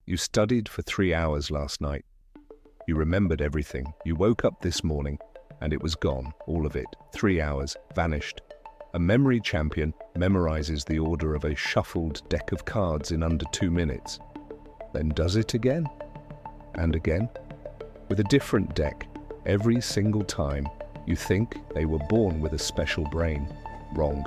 You studied for 3 hours last night. You remembered everything. You woke up this morning and it was gone, all of it. 3 hours, vanished. A memory champion memorizes the order of a shuffled deck of cards in under 2 minutes. Then does it again and again with a different deck every single time. You think they were born with a special brain. Wrong.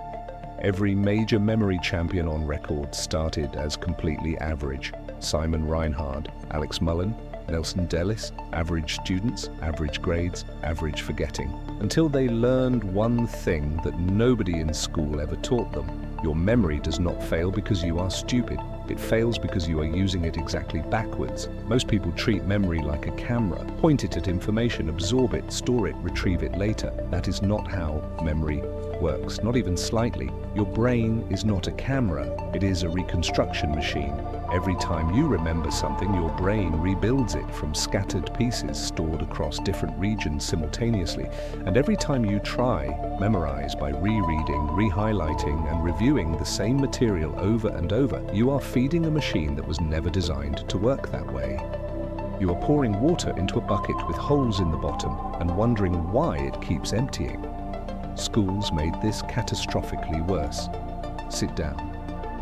Every major memory champion on record started as completely average. Simon Reinhard, Alex Mullen, Nelson Dellis, average students, average grades, average forgetting. Until they learned one thing that nobody in school ever taught them. Your memory does not fail because you are stupid. It fails because you are using it exactly backwards. Most people treat memory like a camera. Point it at information, absorb it, store it, retrieve it later. That is not how memory works, not even slightly. Your brain is not a camera, it is a reconstruction machine. Every time you remember something, your brain rebuilds it from scattered pieces stored across different regions simultaneously. And every time you try, memorize by rereading, re-highlighting, and reviewing the same material over and over, you are feeding a machine that was never designed to work that way. You are pouring water into a bucket with holes in the bottom and wondering why it keeps emptying. Schools made this catastrophically worse. Sit down.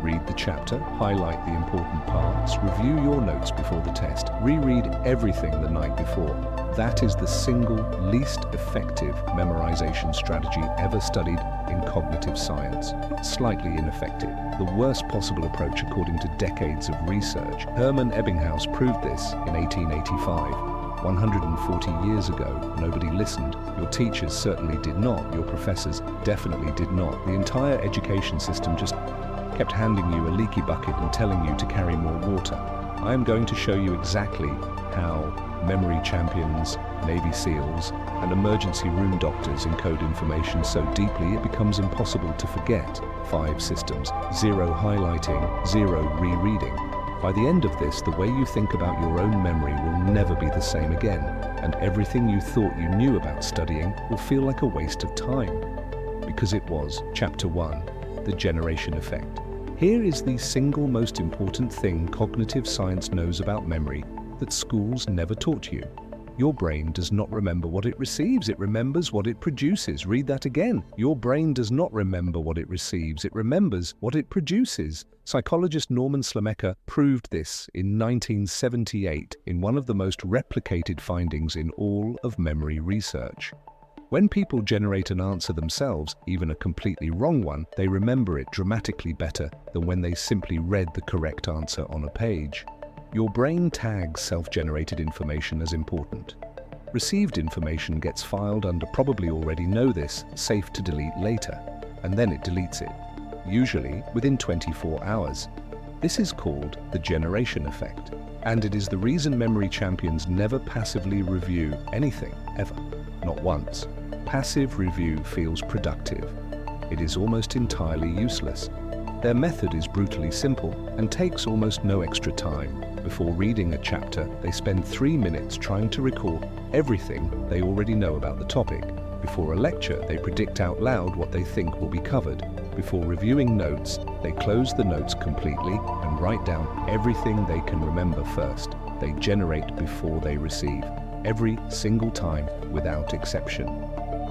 Read the chapter, highlight the important parts, review your notes before the test, reread everything the night before. That is the single least effective memorization strategy ever studied in cognitive science. Slightly ineffective. The worst possible approach according to decades of research. Hermann Ebbinghaus proved this in 1885. 140 years ago, nobody listened. Your teachers certainly did not. Your professors definitely did not. The entire education system just kept handing you a leaky bucket and telling you to carry more water. I am going to show you exactly how memory champions, Navy SEALs, and emergency room doctors encode information so deeply it becomes impossible to forget. 5 systems, 0 highlighting, 0 rereading. By the end of this, the way you think about your own memory will never be the same again, and everything you thought you knew about studying will feel like a waste of time. Because it was. Chapter 1. The Generation Effect. Here is the single most important thing cognitive science knows about memory that schools never taught you. Your brain does not remember what it receives, it remembers what it produces. Read that again. Your brain does not remember what it receives, it remembers what it produces. Psychologist Norman Slamecka proved this in 1978 in one of the most replicated findings in all of memory research. When people generate an answer themselves, even a completely wrong one, they remember it dramatically better than when they simply read the correct answer on a page. Your brain tags self-generated information as important. Received information gets filed under probably already know this, safe to delete later, and then it deletes it, usually within 24 hours. This is called the generation effect, and it is the reason memory champions never passively review anything, ever, not once. Passive review feels productive. It is almost entirely useless. Their method is brutally simple and takes almost no extra time. Before reading a chapter, they spend 3 minutes trying to recall everything they already know about the topic. Before a lecture, they predict out loud what they think will be covered. Before reviewing notes, they close the notes completely and write down everything they can remember first. They generate before they receive, every single time without exception.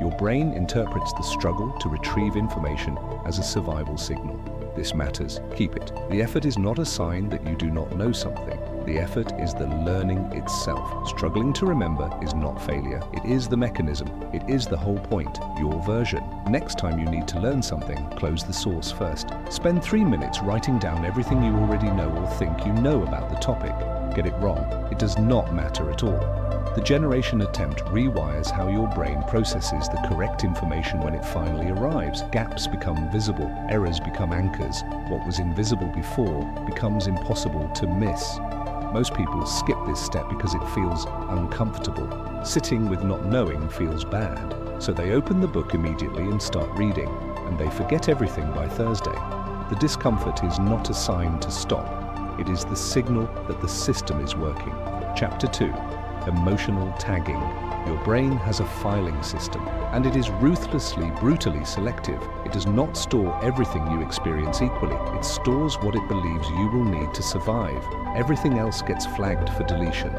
Your brain interprets the struggle to retrieve information as a survival signal. This matters. Keep it. The effort is not a sign that you do not know something. The effort is the learning itself. Struggling to remember is not failure. It is the mechanism. It is the whole point, your version. Next time you need to learn something, close the source first. Spend 3 minutes writing down everything you already know or think you know about the topic. Get it wrong. It does not matter at all. The generation attempt rewires how your brain processes the correct information when it finally arrives. Gaps become visible, errors become anchors. What was invisible before becomes impossible to miss. Most people skip this step because it feels uncomfortable. Sitting with not knowing feels bad. So they open the book immediately and start reading, and they forget everything by Thursday. The discomfort is not a sign to stop. It is the signal that the system is working. Chapter 2. Emotional tagging. Your brain has a filing system, and it is ruthlessly, brutally selective. It does not store everything you experience equally. It stores what it believes you will need to survive. Everything else gets flagged for deletion.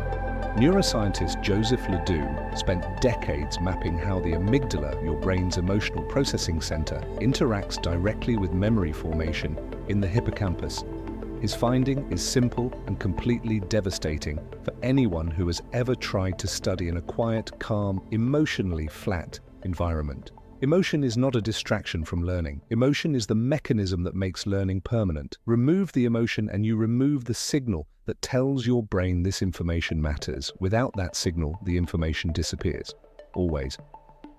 Neuroscientist Joseph Ledoux spent decades mapping how the amygdala, your brain's emotional processing center, interacts directly with memory formation in the hippocampus. His finding is simple and completely devastating for anyone who has ever tried to study in a quiet, calm, emotionally flat environment. Emotion is not a distraction from learning. Emotion is the mechanism that makes learning permanent. Remove the emotion and you remove the signal that tells your brain this information matters. Without that signal, the information disappears. Always.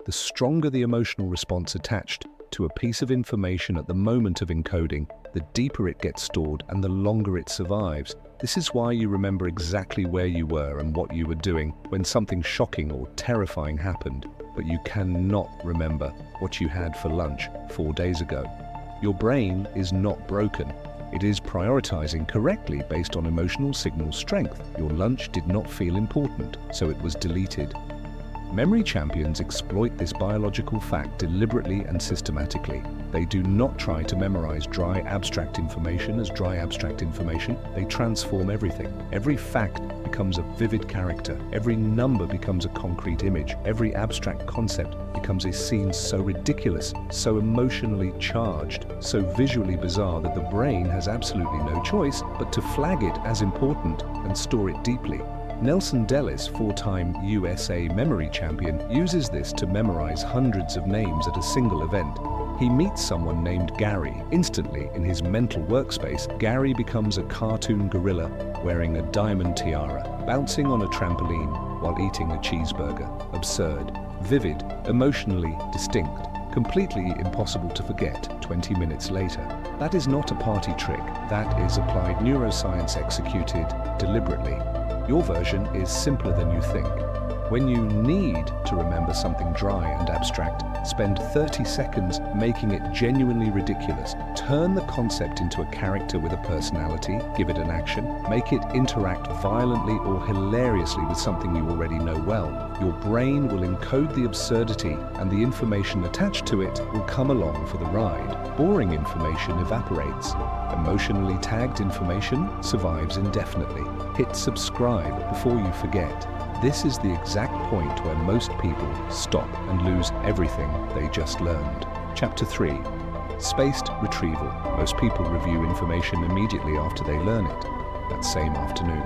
The stronger the emotional response attached to a piece of information at the moment of encoding, the deeper it gets stored and the longer it survives. This is why you remember exactly where you were and what you were doing when something shocking or terrifying happened, but you cannot remember what you had for lunch 4 days ago. Your brain is not broken. It is prioritizing correctly based on emotional signal strength. Your lunch did not feel important, so it was deleted. Memory champions exploit this biological fact deliberately and systematically. They do not try to memorize dry abstract information as dry abstract information. They transform everything. Every fact becomes a vivid character. Every number becomes a concrete image. Every abstract concept becomes a scene so ridiculous, so emotionally charged, so visually bizarre that the brain has absolutely no choice but to flag it as important and store it deeply. Nelson Dellis, 4-time USA memory champion, uses this to memorize hundreds of names at a single event. He meets someone named Gary. Instantly, in his mental workspace, Gary becomes a cartoon gorilla wearing a diamond tiara, bouncing on a trampoline while eating a cheeseburger. Absurd, vivid, emotionally distinct, completely impossible to forget 20 minutes later. That is not a party trick. That is applied neuroscience executed deliberately. Your version is simpler than you think. When you need to remember something dry and abstract, spend 30 seconds making it genuinely ridiculous. Turn the concept into a character with a personality, give it an action, make it interact violently or hilariously with something you already know well. Your brain will encode the absurdity and the information attached to it will come along for the ride. Boring information evaporates. Emotionally tagged information survives indefinitely. Hit subscribe before you forget. This is the exact point where most people stop and lose everything they just learned. Chapter 3. Spaced retrieval. Most people review information immediately after they learn it. That same afternoon.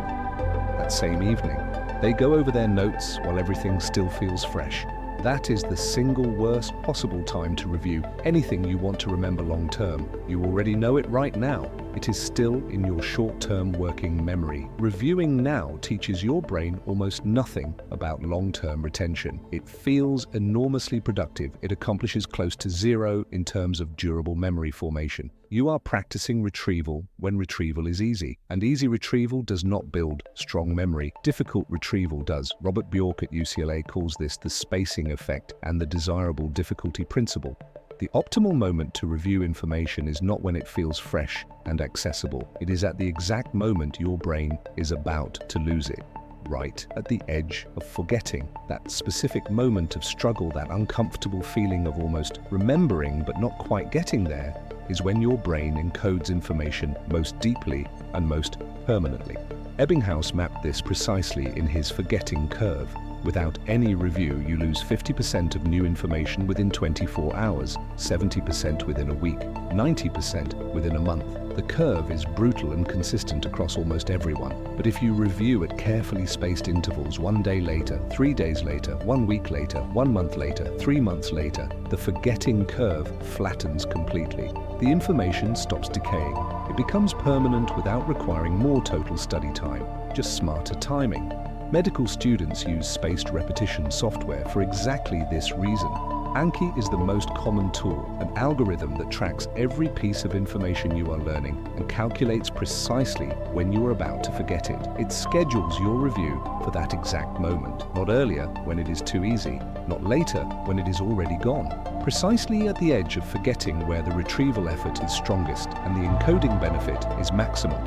That same evening. They go over their notes while everything still feels fresh. That is the single worst possible time to review anything you want to remember long term. You already know it right now. It is still in your short-term working memory. Reviewing now teaches your brain almost nothing about long-term retention. It feels enormously productive. It accomplishes close to zero in terms of durable memory formation. You are practicing retrieval when retrieval is easy. And easy retrieval does not build strong memory. Difficult retrieval does. Robert Bjork at UCLA calls this the spacing effect and the desirable difficulty principle. The optimal moment to review information is not when it feels fresh and accessible. It is at the exact moment your brain is about to lose it. Right at the edge of forgetting. That specific moment of struggle, that uncomfortable feeling of almost remembering but not quite getting there, is when your brain encodes information most deeply and most permanently. Ebbinghaus mapped this precisely in his forgetting curve. Without any review, you lose 50% of new information within 24 hours, 70% within a week, 90% within a month. The curve is brutal and consistent across almost everyone. But if you review at carefully spaced intervals, 1 day later, 3 days later, 1 week later, 1 month later, 3 months later, the forgetting curve flattens completely. The information stops decaying. It becomes permanent without requiring more total study time, just smarter timing. Medical students use spaced repetition software for exactly this reason. Anki is the most common tool, an algorithm that tracks every piece of information you are learning and calculates precisely when you are about to forget it. It schedules your review for that exact moment, not earlier when it is too easy, not later when it is already gone. Precisely at the edge of forgetting where the retrieval effort is strongest and the encoding benefit is maximum.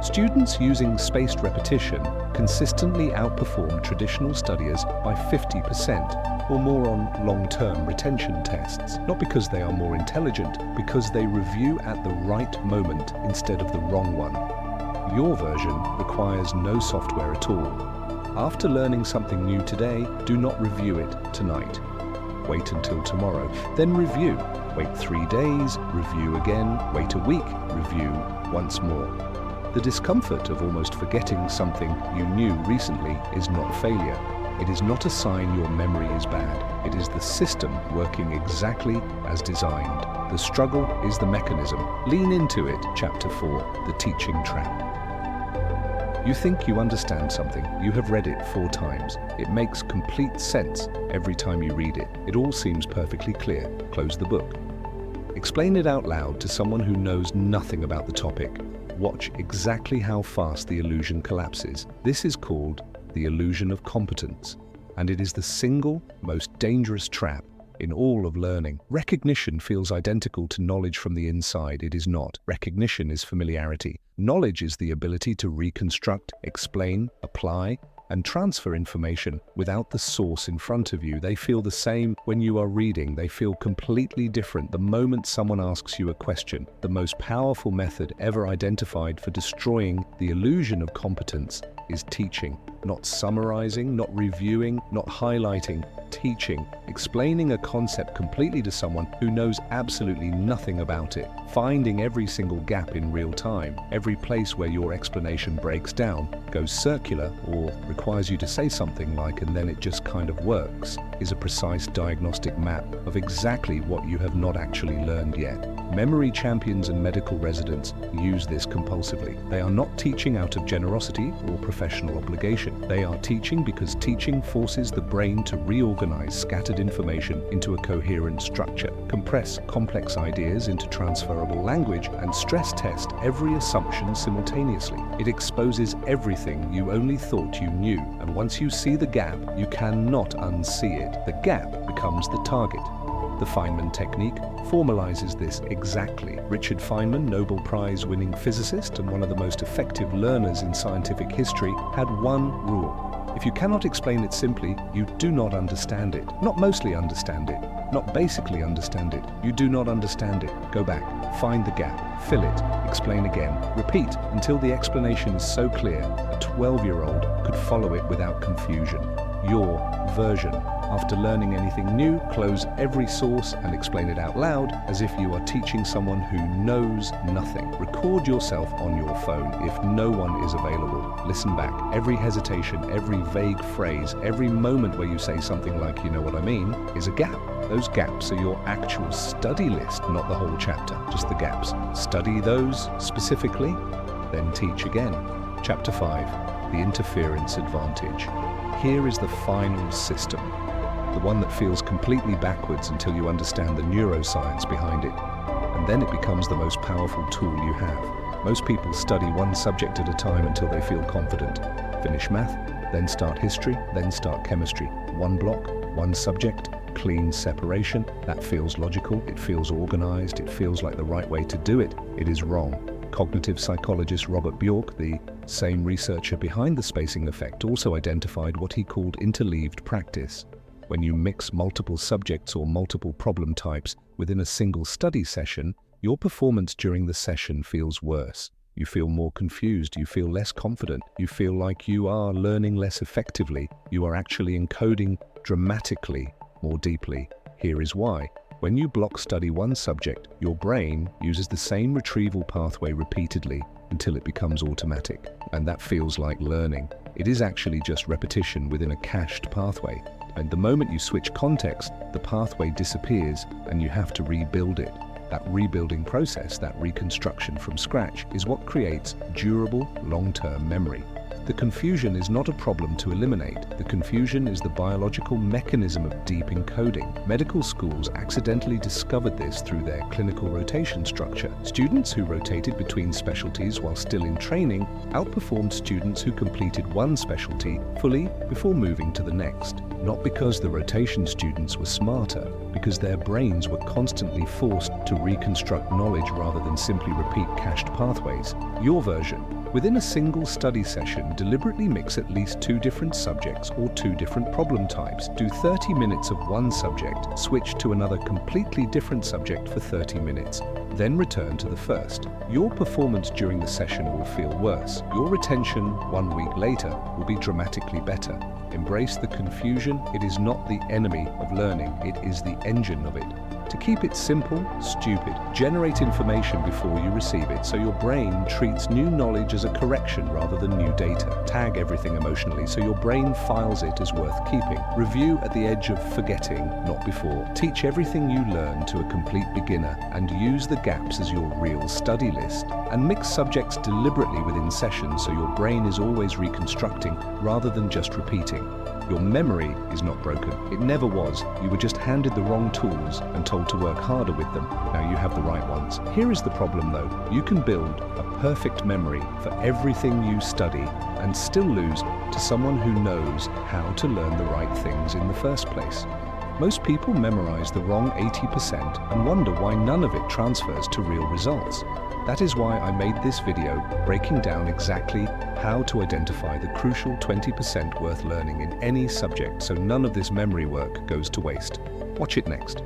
Students using spaced repetition consistently outperform traditional studiers by 50% or more on long-term retention tests, not because they are more intelligent, because they review at the right moment instead of the wrong one. Your version requires no software at all. After learning something new today, do not review it tonight. Wait until tomorrow, then review. Wait 3 days, review again, wait a week, review once more. The discomfort of almost forgetting something you knew recently is not failure. It is not a sign your memory is bad. It is the system working exactly as designed. The struggle is the mechanism. Lean into it. Chapter 4, The Teaching Trap. You think you understand something. You have read it 4 times. It makes complete sense every time you read it. It all seems perfectly clear. Close the book. Explain it out loud to someone who knows nothing about the topic. Watch exactly how fast the illusion collapses. This is called the illusion of competence, and it is the single most dangerous trap in all of learning. Recognition feels identical to knowledge from the inside. It is not. Recognition is familiarity. Knowledge is the ability to reconstruct, explain, apply, and transfer information without the source in front of you. They feel the same when you are reading. They feel completely different the moment someone asks you a question. The most powerful method ever identified for destroying the illusion of competence is teaching. Not summarizing, not reviewing, not highlighting. Teaching. Explaining a concept completely to someone who knows absolutely nothing about it. Finding every single gap in real time. Every place where your explanation breaks down, goes circular, or requires you to say something like, and then it just kind of works, is a precise diagnostic map of exactly what you have not actually learned yet. Memory champions and medical residents use this compulsively. They are not teaching out of generosity or professional obligation. They are teaching because teaching forces the brain to reorganize scattered information into a coherent structure, compress complex ideas into transferable language, and stress test every assumption simultaneously. It exposes everything you only thought you knew, and once you see the gap, you cannot unsee it. The gap becomes the target. The Feynman technique formalizes this exactly. Richard Feynman, Nobel Prize-winning physicist and one of the most effective learners in scientific history, had one rule. If you cannot explain it simply, you do not understand it. Not mostly understand it, not basically understand it. You do not understand it. Go back, find the gap, fill it, explain again, repeat until the explanation is so clear a 12-year-old could follow it without confusion. Your version. After learning anything new, close every source and explain it out loud as if you are teaching someone who knows nothing. Record yourself on your phone if no one is available. Listen back. Every hesitation, every vague phrase, every moment where you say something like, "You know what I mean," is a gap. Those gaps are your actual study list, not the whole chapter, just the gaps. Study those specifically, then teach again. Chapter 5, The Interference Advantage. Here is the final system. The one that feels completely backwards until you understand the neuroscience behind it. And then it becomes the most powerful tool you have. Most people study one subject at a time until they feel confident. Finish math, then start history, then start chemistry. One block, one subject, clean separation. That feels logical, it feels organized, it feels like the right way to do it. It is wrong. Cognitive psychologist Robert Bjork, the same researcher behind the spacing effect, also identified what he called interleaved practice. When you mix multiple subjects or multiple problem types within a single study session, your performance during the session feels worse. You feel more confused, you feel less confident, you feel like you are learning less effectively, you are actually encoding dramatically more deeply. Here is why. When you block study one subject, your brain uses the same retrieval pathway repeatedly until it becomes automatic. And that feels like learning. It is actually just repetition within a cached pathway. And the moment you switch context, the pathway disappears and you have to rebuild it. That rebuilding process, that reconstruction from scratch, is what creates durable, long-term memory. The confusion is not a problem to eliminate. The confusion is the biological mechanism of deep encoding. Medical schools accidentally discovered this through their clinical rotation structure. Students who rotated between specialties while still in training outperformed students who completed one specialty fully before moving to the next. Not because the rotation students were smarter, because their brains were constantly forced to reconstruct knowledge rather than simply repeat cached pathways. Your version. Within a single study session, deliberately mix at least 2 different subjects or 2 different problem types. Do 30 minutes of one subject, switch to another completely different subject for 30 minutes, then return to the first. Your performance during the session will feel worse. Your retention 1 week later will be dramatically better. Embrace the confusion. It is not the enemy of learning, it is the engine of it. To keep it simple, stupid. Generate information before you receive it, so your brain treats new knowledge as a correction rather than new data. Tag everything emotionally, so your brain files it as worth keeping. Review at the edge of forgetting, not before. Teach everything you learn to a complete beginner, and use the gaps as your real study list. And mix subjects deliberately within sessions, so your brain is always reconstructing rather than just repeating. Your memory is not broken. It never was. You were just handed the wrong tools and told to work harder with them. Now you have the right ones. Here is the problem though. You can build a perfect memory for everything you study and still lose to someone who knows how to learn the right things in the first place. Most people memorize the wrong 80% and wonder why none of it transfers to real results. That is why I made this video breaking down exactly how to identify the crucial 20% worth learning in any subject, so none of this memory work goes to waste. Watch it next.